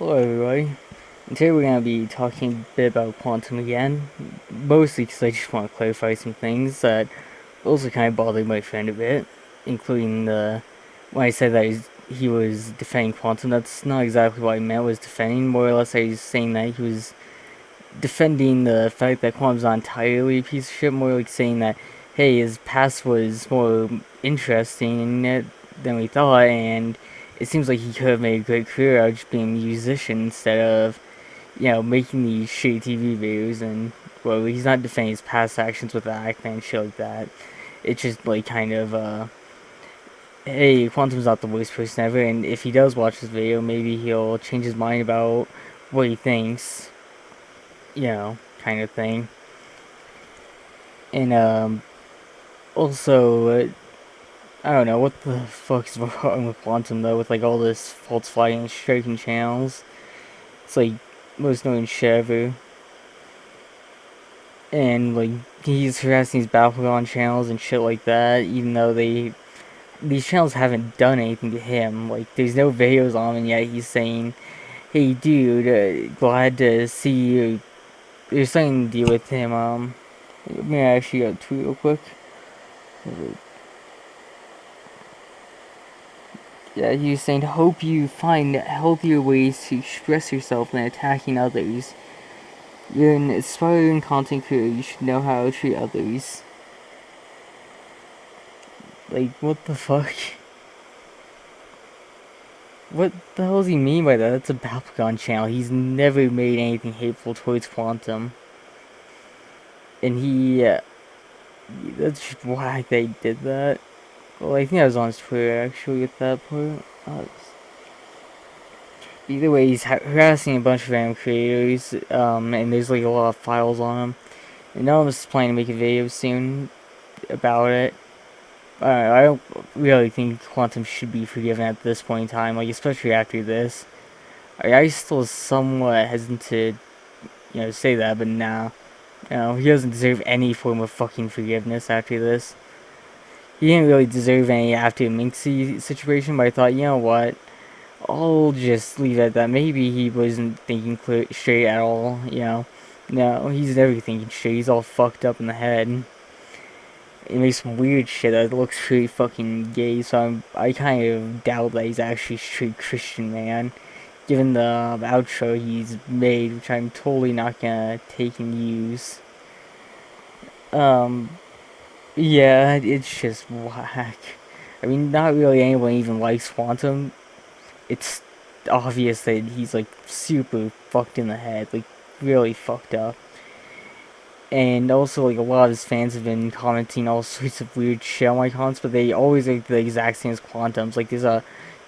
Hello everybody, and today we're going to be talking a bit about Quantum again, mostly because I just want to clarify some things that also kind of bothered my friend a bit, including when I said that he was defending Quantum. That's not exactly what I meant was defending. More or less I was saying that he was defending the fact that Quantum's not entirely a piece of shit, more like saying that, hey, his past was more interesting than we thought, and it seems like he could have made a great career out of just being a musician instead of, making these shitty TV videos. And, well, he's not defending his past actions with the acting and shit like that. It's just, like, kind of, hey, Quantum's not the worst person ever, and if he does watch this video, maybe he'll change his mind about what he thinks, kind of thing. And, also, I don't know, what the fuck is wrong with Quantum, though, with, like, all this falsifying and striking channels. It's, like, most known shit ever. And, like, he's harassing these Battleground channels and shit like that, even though these channels haven't done anything to him. Like, there's no videos on him, yet he's saying, hey, dude, glad to see you. There's something to do with him, let me actually go tweet real quick. Yeah, he was saying, hope you find healthier ways to express yourself than attacking others. You're an aspiring content creator, you should know how to treat others. Like, what the fuck? What the hell does he mean by that? That's a Battleground channel. He's never made anything hateful towards Quantum. And that's just why they did that. Well, I think I was on his Twitter actually with that part. Either way, he's harassing a bunch of random creators, and there's like a lot of files on him. And none of us is planning to make a video soon about it. I don't really think Quantum should be forgiven at this point in time, like, especially after this. I still somewhat hesitant to, say that, but nah. He doesn't deserve any form of fucking forgiveness after this. He didn't really deserve any after the Minxy situation, but I thought, you know what? I'll just leave it at that. Maybe he wasn't thinking straight at all, No, he's never thinking straight. He's all fucked up in the head. He makes some weird shit that looks pretty fucking gay, so I kind of doubt that he's actually a straight Christian man. Given the outro he's made, which I'm totally not gonna take and use. Yeah, it's just whack. I mean, not really anyone even likes Quantum. It's obvious that he's, like, super fucked in the head, like, really fucked up. And also, like, a lot of his fans have been commenting all sorts of weird shit on my comments, but they always like the exact same as Quantum's. Like, there's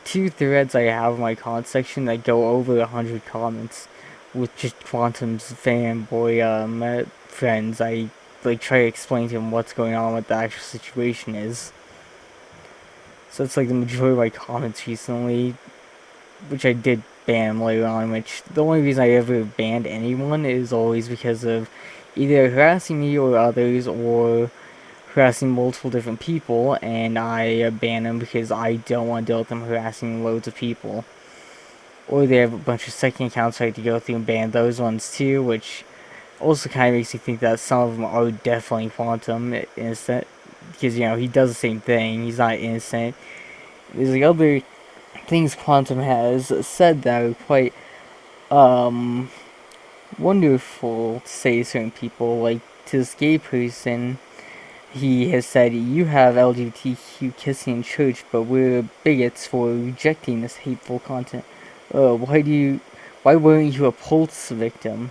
2 threads I have in my comment section that go over 100 comments with just Quantum's fanboy friends. I, like, try to explain to him what's going on, what the actual situation is. So it's like the majority of my comments recently, which I did ban later on, which the only reason I ever banned anyone is always because of either harassing me or others, or harassing multiple different people, and I ban them because I don't want to deal with them harassing loads of people. Or they have a bunch of second accounts, so I have to go through and ban those ones too, which also kind of makes me think that some of them are definitely Quantum innocent, because, he does the same thing. He's not innocent. There's like other things Quantum has said that are quite wonderful to say to certain people. Like, to this gay person, he has said, you have LGBTQ kissing in church, but we're bigots for rejecting this hateful content. Why weren't you a Pulse victim?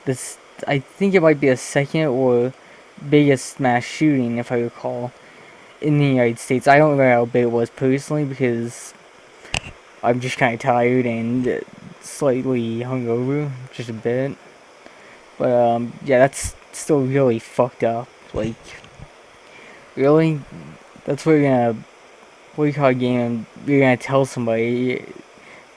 This, I think it might be the second or biggest mass shooting, if I recall, in the United States. I don't remember how big it was personally, because I'm just kind of tired and slightly hungover, just a bit. But, yeah, that's still really fucked up. Like, really? That's what you're gonna boycott a game and you're gonna tell somebody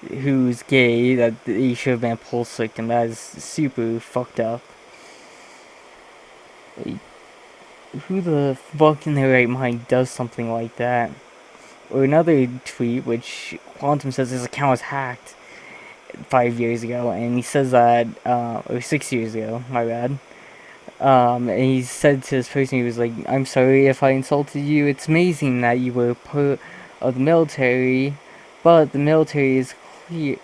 who's gay that they should have been a Pulse victim? That is super fucked up. Like, who the fuck in their right mind does something like that? Or another tweet, which Quantum says his account was hacked. 5 years ago, and he says that, or 6 years ago, my bad. And he said to this person, he was like, "I'm sorry if I insulted you. It's amazing that you were part of the military, but the military is clear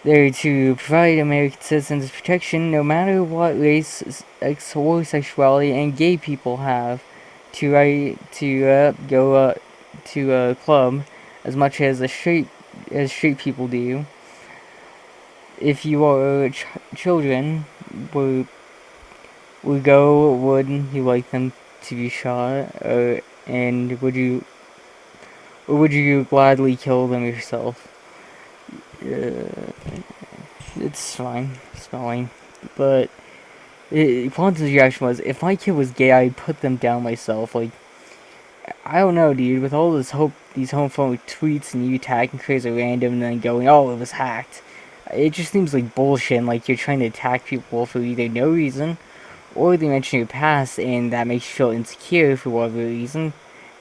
there to provide American citizens protection no matter what race, sex, or sexuality, and gay people have to go to a club as much as straight people do. If you are children, would you like them to be shot, and would you gladly kill them yourself?" It's fine, but Quantum's reaction was, "If my kid was gay, I'd put them down myself." Like, I don't know, dude. With all these homophobic tweets and you attacking crazy random and then going, "Oh, it was hacked," it just seems like bullshit. And like you're trying to attack people for either no reason, or they mention your past and that makes you feel insecure for whatever reason.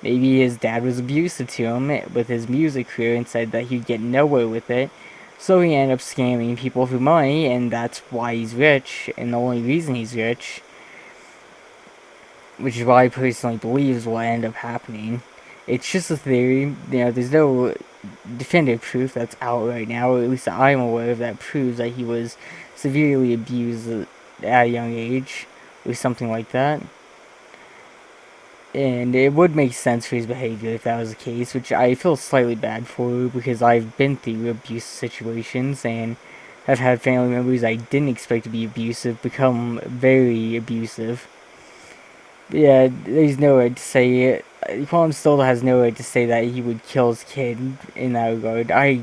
Maybe his dad was abusive to him with his music career and said that he'd get nowhere with it. So he ended up scamming people for money, and that's why he's rich, and the only reason he's rich, which is why I personally believe is what ended up happening. It's just a theory, there's no definitive proof that's out right now, or at least that I'm aware of, that proves that he was severely abused at a young age, or something like that. And it would make sense for his behavior if that was the case, which I feel slightly bad for, because I've been through abuse situations and have had family members I didn't expect to be abusive become very abusive. But yeah, there's no right to say it. Qualm still has no right to say that he would kill his kid in that regard. I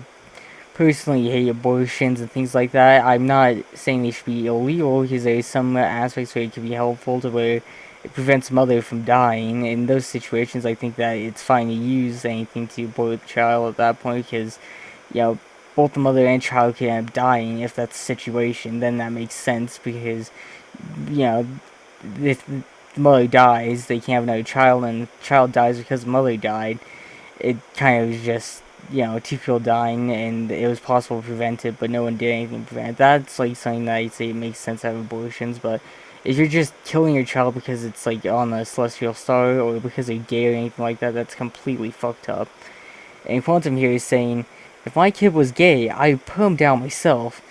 personally hate abortions and things like that. I'm not saying they should be illegal, because there's some aspects where it can be helpful to where it prevents mother from dying. In those situations, I think that it's fine to use anything to abort the child at that point, because, both the mother and child can end up dying if that's the situation. Then that makes sense, because, if the mother dies, they can't have another child, and the child dies because the mother died. It kind of is just, two people dying, and it was possible to prevent it, but no one did anything to prevent it. That's like something that I'd say it makes sense to have abortions, but if you're just killing your child because it's like on a celestial star, or because they're gay or anything like that, that's completely fucked up. And Quantum here is saying, if my kid was gay, I'd put him down myself.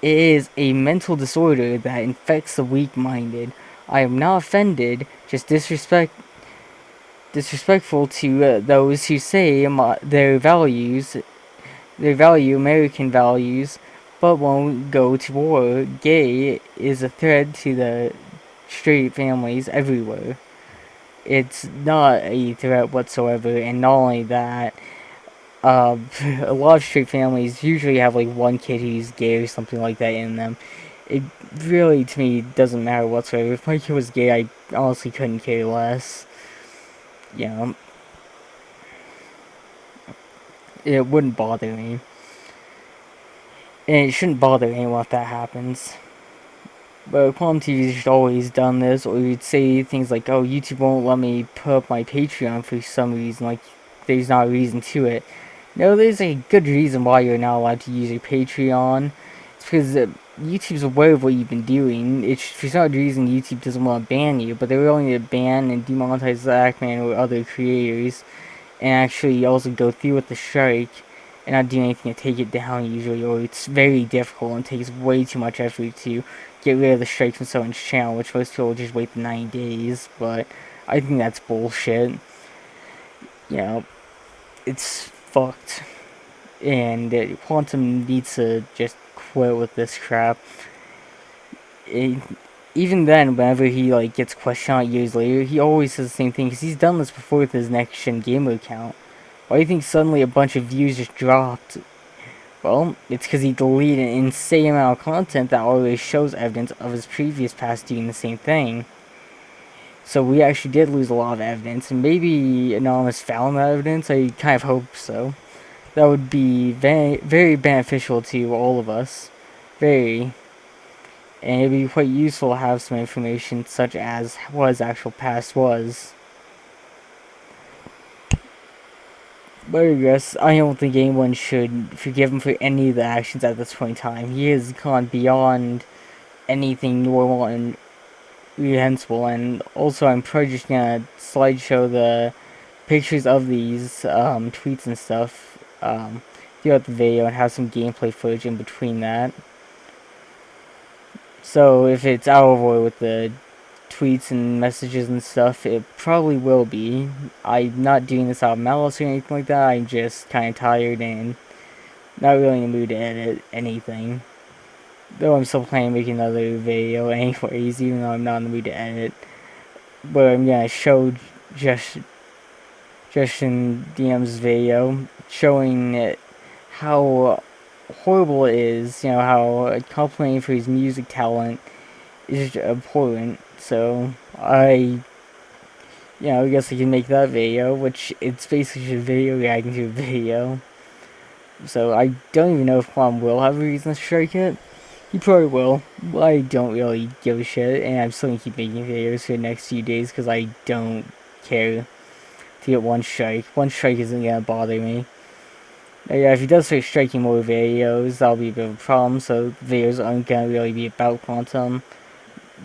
It is a mental disorder that infects the weak-minded. I am not offended, just disrespectful to those who say their value American values, but won't go to war. Gay is a threat to the straight families everywhere. It's not a threat whatsoever, and not only that, a lot of straight families usually have like one kid who's gay or something like that in them. It really, to me, doesn't matter whatsoever. If my kid was gay, I honestly couldn't care less. It wouldn't bother me. And it shouldn't bother anyone if that happens. But Qualm TV's just always done this, or you'd say things like, "Oh, YouTube won't let me put up my Patreon for some reason," like there's not a reason to it. No, there's a good reason why you're not allowed to use your Patreon. It's because YouTube's aware of what you've been doing. It's for some reason YouTube doesn't want to ban you, but they're willing to ban and demonetize Zachman or other creators, and actually also go through with the strike and not do anything to take it down usually, or it's very difficult and takes way too much effort to get rid of the strike from someone's channel, which most people just wait the 90 days, but I think that's bullshit. It's fucked. And Quantum needs to just quit with this crap. Even then, whenever he gets questioned out years later, he always says the same thing, because he's done this before with his Next Gen Gamer account. Why do you think suddenly a bunch of views just dropped? Well, it's because he deleted an insane amount of content that already shows evidence of his previous past doing the same thing. So we actually did lose a lot of evidence, and maybe Anonymous found that evidence. I kind of hope so. That would be very, very beneficial to all of us. Very. And it would be quite useful to have some information such as what his actual past was. But I guess I don't think anyone should forgive him for any of the actions at this point in time. He has gone beyond anything normal and reprehensible, and also I'm probably just gonna slideshow the pictures of these tweets and stuff throughout the video and have some gameplay footage in between that. So if it's out of order with the tweets and messages and stuff, it probably will be. I'm not doing this out of malice or anything like that. I'm just kind of tired and not really in the mood to edit anything. Though I'm still planning on making another video anyways, even though I'm not in the mood to edit. But I'm gonna show Jestan Diams' video showing how horrible it is, you know, how complimenting for his music talent is important. So I guess I can make that video, which it's basically just a video reacting to a video. So I don't even know if Juan will have a reason to strike it. He probably will. I don't really give a shit, and I'm still gonna keep making videos for the next few days because I don't care to get one strike. One strike isn't gonna bother me. Yeah, if he does start striking more videos, that'll be a bit of a problem, so videos aren't gonna really be about Quantum.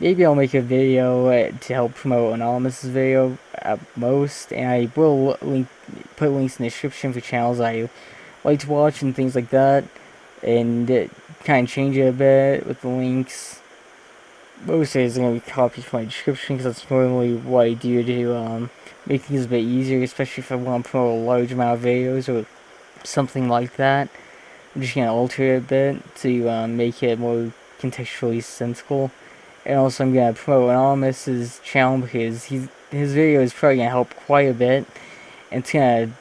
Maybe I'll make a video to help promote Anonymous's video at most, and I will put links in the description for channels I like to watch and things like that, and kind of change it a bit with the links. Most days I'm going to be copied from my description because that's normally what I do to make things a bit easier, especially if I want to promote a large amount of videos or something like that. I'm just going to alter it a bit to make it more contextually sensible. And also I'm going to promote Anonymous's channel because his video is probably going to help quite a bit. And it's going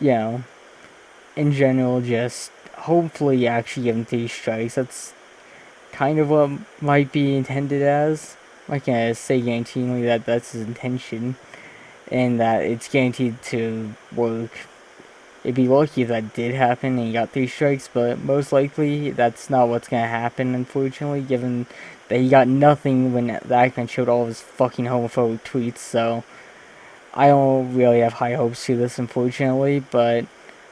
to, in general, just hopefully actually give him 3 strikes. That's kind of what might be intended as. I'm not going to say guaranteeingly that that's his intention and that it's guaranteed to work. It'd be lucky if that did happen and he got 3 strikes, but most likely that's not what's going to happen, unfortunately, given that he got nothing when the Ackman showed all of his fucking homophobic tweets, so I don't really have high hopes for this, unfortunately, but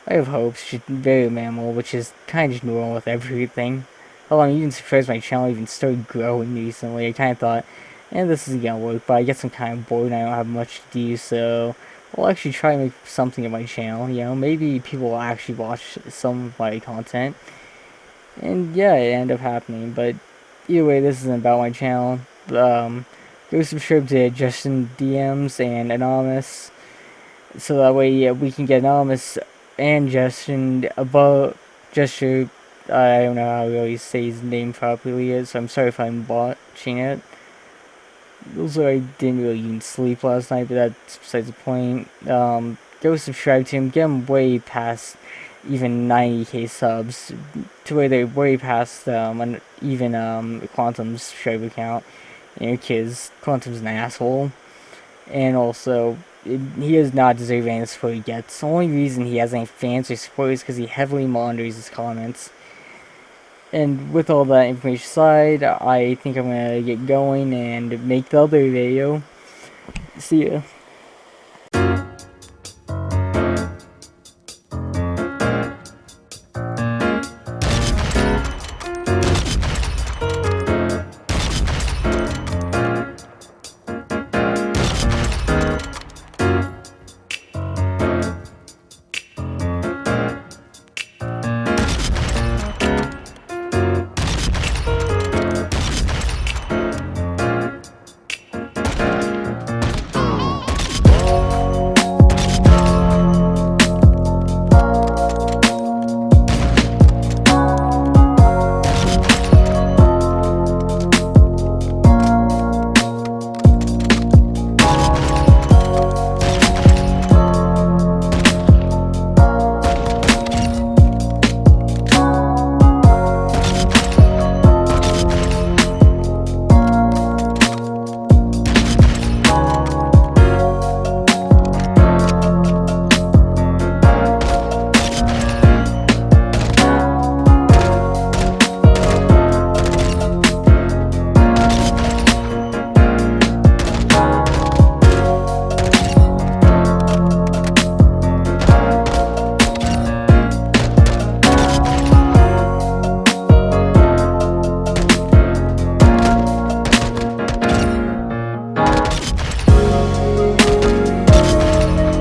I have hopes, just very minimal, which is kind of just normal with everything. Hell, I'm even surprised my channel even started growing recently. I kind of thought, this isn't gonna work, but I guess I'm kind of bored and I don't have much to do, so I'll actually try to make something of my channel, maybe people will actually watch some of my content. And yeah, it ended up happening, but either way, this isn't about my channel. Go subscribe to Jestan Diams and Anonymous, so that way we can get Anonymous and Jestan above Gesture. I don't know how to really say his name properly, so I'm sorry if I'm botching it. Also, I didn't really even sleep last night, but that's besides the point. Go subscribe to him, get him way past even 90k subs, to where they're way past even Quantum's subscriber count. Because Quantum's an asshole. And also, he does not deserve any support he gets. The only reason he has any fans or support is because he heavily monitors his comments. And with all that information aside, I think I'm gonna get going and make the other video. See ya.